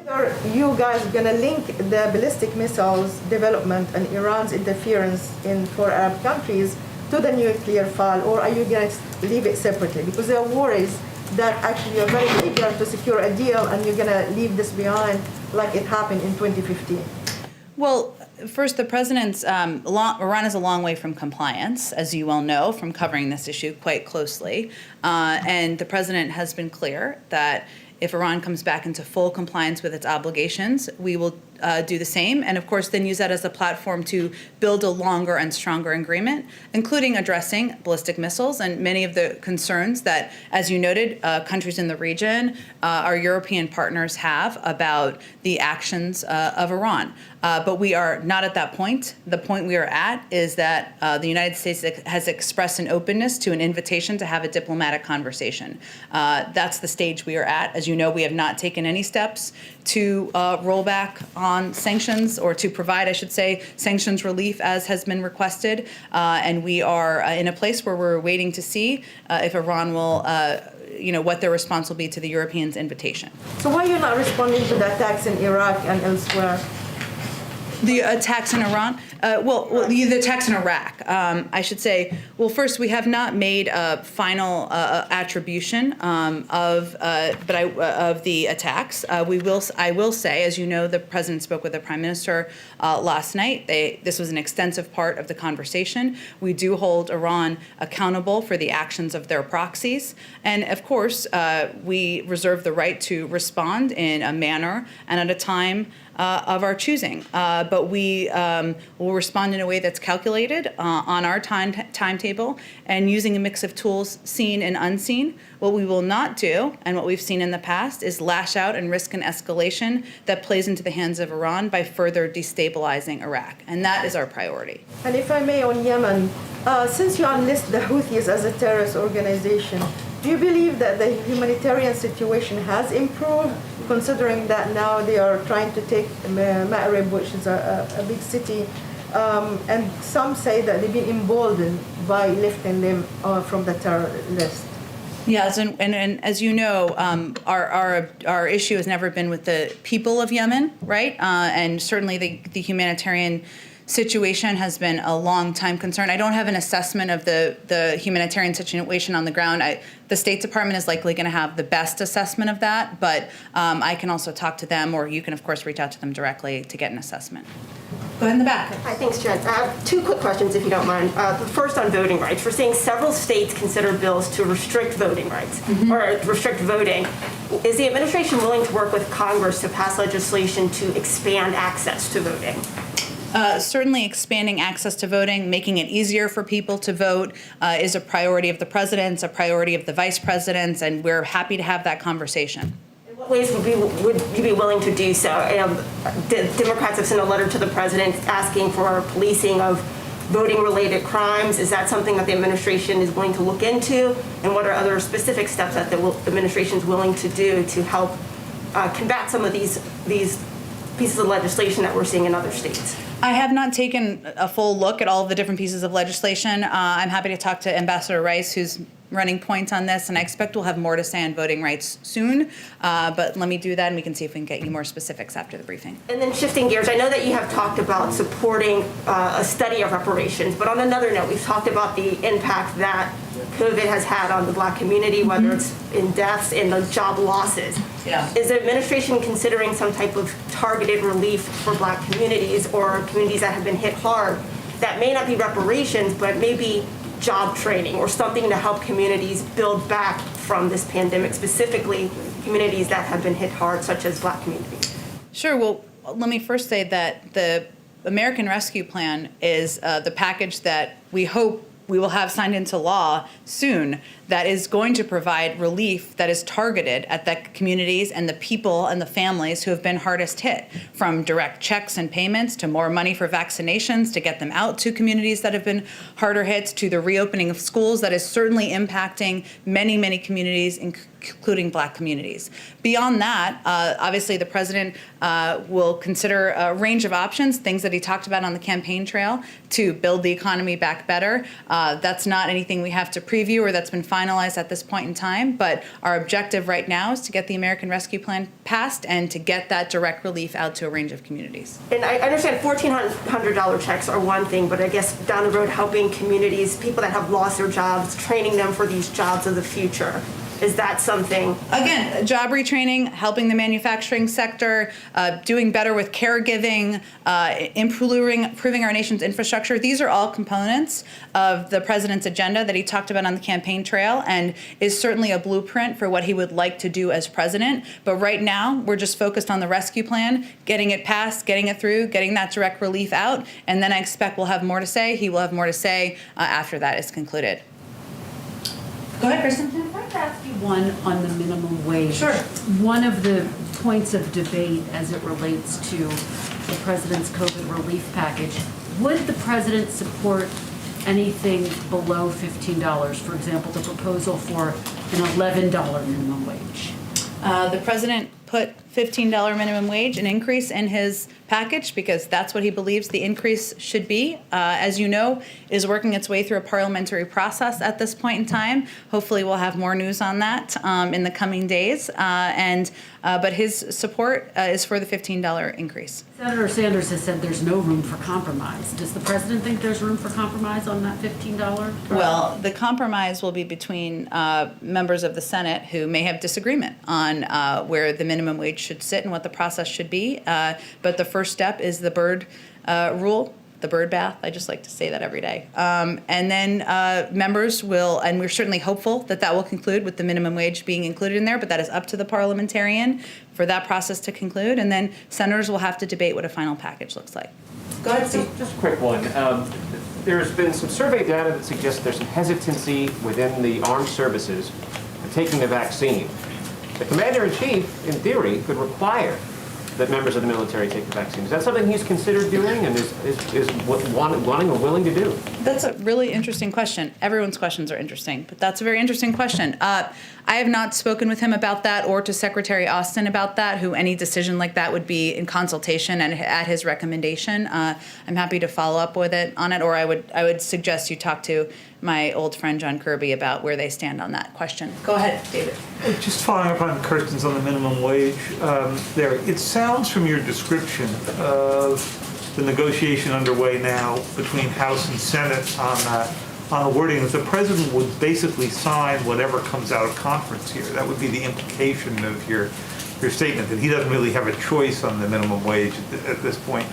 Are you guys going to link the ballistic missiles development and Iran's interference in four Arab countries to the nuclear file, or are you going to leave it separately? Because there are worries that actually you're very eager to secure a deal and you're going to leave this behind like it happened in 2015. Well, first, the president's Iran is a long way from compliance, as you well know, from covering this issue quite closely. And the president has been clear that if Iran comes back into full compliance with its obligations, we will do the same, and of course then use that as a platform to build a longer and stronger agreement, including addressing ballistic missiles and many of the concerns that, as you noted, countries in the region, our European partners have about the actions of Iran. But we are not at that point. The point we are at is that the United States has expressed an openness to an invitation to have a diplomatic conversation. That's the stage we are at. As you know, we have not taken any steps to roll back on sanctions, or to provide, I should say, sanctions relief as has been requested. And we are in a place where we're waiting to see if Iran will, what their response will be to the Europeans' invitation. So why are you not responding to the attacks in Iraq and elsewhere? The attacks in Iran? The attacks in Iraq. I should say, well, first, we have not made a final attribution of the attacks. I will say, as you know, the president spoke with the prime minister last night. This was an extensive part of the conversation. We do hold Iran accountable for the actions of their proxies. And of course, we reserve the right to respond in a manner and at a time of our choosing. But we will respond in a way that's calculated on our timetable and using a mix of tools seen and unseen. What we will not do, and what we've seen in the past, is lash out and risk an escalation that plays into the hands of Iran by further destabilizing Iraq. And that is our priority. And if I may, on Yemen, since you unlist the Houthis as a terrorist organization, do you believe that the humanitarian situation has improved, considering that now they are trying to take Ma'rib, which is a big city, and some say that they've been emboldened by lifting them from the terror list? Yes, and as you know, our issue has never been with the people of Yemen, right? And certainly the humanitarian situation has been a long time concern. I don't have an assessment of the humanitarian situation on the ground. The State Department is likely going to have the best assessment of that, but I can also talk to them, or you can, of course, reach out to them directly to get an assessment. Go ahead in the back. Hi, thanks, Jen. I have two quick questions, if you don't mind. The first on voting rights. We're seeing several states consider bills to restrict voting rights, or restrict voting. Is the administration willing to work with Congress to pass legislation to expand access to voting? Certainly expanding access to voting, making it easier for people to vote is a priority of the president's, a priority of the vice president's, and we're happy to have that conversation. In what ways would you be willing to do so? Democrats have sent a letter to the president asking for policing of voting-related crimes. Is that something that the administration is going to look into? And what are other specific steps that the administration is willing to do to help combat some of these pieces of legislation that we're seeing in other states? I have not taken a full look at all of the different pieces of legislation. I'm happy to talk to Ambassador Rice, who's running point on this, and I expect we'll have more to say on voting rights soon. But let me do that, and we can see if we can get you more specifics after the briefing. And then shifting gears, I know that you have talked about supporting a study of reparations, but on another note, we've talked about the impact that COVID has had on the Black community, whether it's in deaths and the job losses. Yeah. Is the administration considering some type of targeted relief for Black communities or communities that have been hit hard that may not be reparations, but maybe job training or something to help communities build back from this pandemic, specifically communities that have been hit hard, such as Black communities? Sure. Well, let me first say that the American Rescue Plan is the package that we hope we will have signed into law soon that is going to provide relief that is targeted at the communities and the people and the families who have been hardest hit, from direct checks and payments to more money for vaccinations to get them out to communities that have been harder hit, to the reopening of schools that is certainly impacting many, many communities, including Black communities. Beyond that, obviously the president will consider a range of options, things that he talked about on the campaign trail to build the economy back better. That's not anything we have to preview or that's been finalized at this point in time, but our objective right now is to get the American Rescue Plan passed and to get that direct relief out to a range of communities. And I understand $1,400 checks are one thing, but I guess down the road helping communities, people that have lost their jobs, training them for these jobs of the future. Is that something? Again, job retraining, helping the manufacturing sector, doing better with caregiving, improving our nation's infrastructure. These are all components of the president's agenda that he talked about on the campaign trail and is certainly a blueprint for what he would like to do as president. But right now, we're just focused on the rescue plan, getting it passed, getting it through, getting that direct relief out. And then I expect we'll have more to say. He will have more to say after that is concluded. Go ahead, Kristen. Can I ask you one on the minimum wage? Sure. One of the points of debate as it relates to the president's COVID relief package, would the president support anything below $15? For example, the proposal for an $11 minimum wage. The president put $15 minimum wage, an increase in his package, because that's what he believes the increase should be. As you know, is working its way through a parliamentary process at this point in time. Hopefully we'll have more news on that in the coming days. But his support is for the $15 increase. Senator Sanders has said there's no room for compromise. Does the president think there's room for compromise on that $15? Well, the compromise will be between members of the Senate who may have disagreement on where the minimum wage should sit and what the process should be. But the first step is the bird rule, the bird bath. I just like to say that every day. And then members will, and we're certainly hopeful that that will conclude with the minimum wage being included in there, but that is up to the parliamentarian for that process to conclude. And then senators will have to debate what a final package looks like. Go ahead, Steve. Just a quick one. There's been some survey data that suggests there's some hesitancy within the armed services in taking the vaccine. The commander-in-chief, in theory, could require that members of the military take the vaccine. Is that something he's considered doing and is wanting or willing to do? That's a really interesting question. Everyone's questions are interesting, but that's a very interesting question. I have not spoken with him about that or to Secretary Austin about that, who any decision like that would be in consultation and at his recommendation. I'm happy to follow up with it on it, or I would suggest you talk to my old friend John Kirby about where they stand on that question. Go ahead, David. Just following up on Kirsten's on the minimum wage there. It sounds from your description of the negotiation underway now between House and Senate on the wording that the president would basically sign whatever comes out of conference here. That would be the implication of your statement, that he doesn't really have a choice on the minimum wage at this point.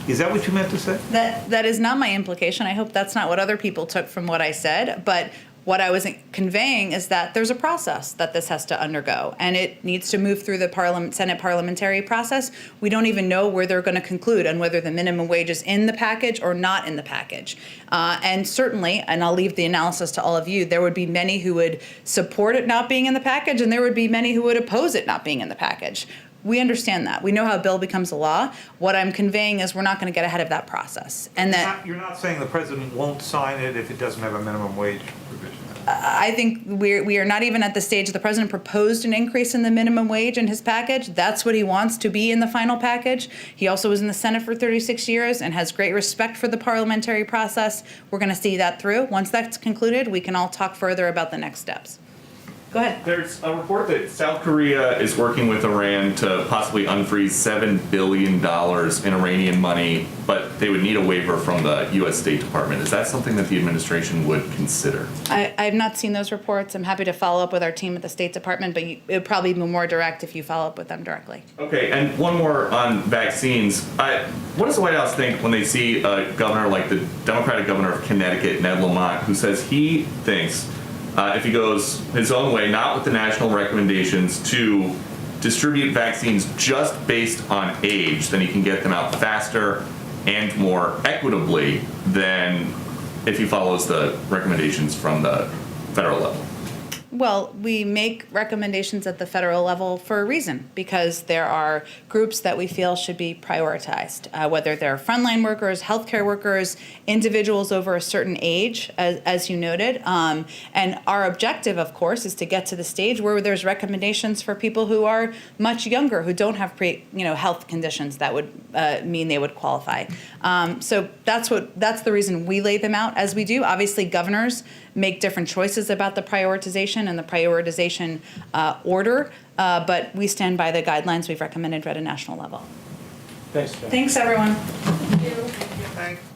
Is that what you meant to say? That is not my implication. I hope that's not what other people took from what I said. But what I was conveying is that there's a process that this has to undergo, and it needs to move through the Senate parliamentary process. We don't even know where they're going to conclude on whether the minimum wage is in the package or not in the package. And certainly, and I'll leave the analysis to all of you, there would be many who would support it not being in the package, and there would be many who would oppose it not being in the package. We understand that. We know how a bill becomes a law. What I'm conveying is we're not going to get ahead of that process. And that You're not saying the president won't sign it if it doesn't have a minimum wage provision? I think we are not even at the stage. The president proposed an increase in the minimum wage in his package. That's what he wants to be in the final package. He also was in the Senate for 36 years and has great respect for the parliamentary process. We're going to see that through. Once that's concluded, we can all talk further about the next steps. Go ahead. There's a report that South Korea is working with Iran to possibly unfreeze $7 billion in Iranian money, but they would need a waiver from the U.S. State Department. Is that something that the administration would consider? I have not seen those reports. I'm happy to follow up with our team at the State Department, but it would probably be more direct if you follow up with them directly. Okay, and one more on vaccines. What does the White House think when they see a governor like the Democratic governor of Connecticut, Ned Lamont, who says he thinks if he goes his own way, not with the national recommendations, to distribute vaccines just based on age, then he can get them out faster and more equitably than if he follows the recommendations from the federal level? Well, we make recommendations at the federal level for a reason, because there are groups that we feel should be prioritized, whether they're frontline workers, healthcare workers, individuals over a certain age, as you noted. And our objective, of course, is to get to the stage where there's recommendations for people who are much younger, who don't have health conditions that would mean they would qualify. So that's the reason we lay them out as we do. Obviously, governors make different choices about the prioritization and the prioritization order, but we stand by the guidelines we've recommended at a national level. Thanks, Jen. Thanks, everyone. Thanks.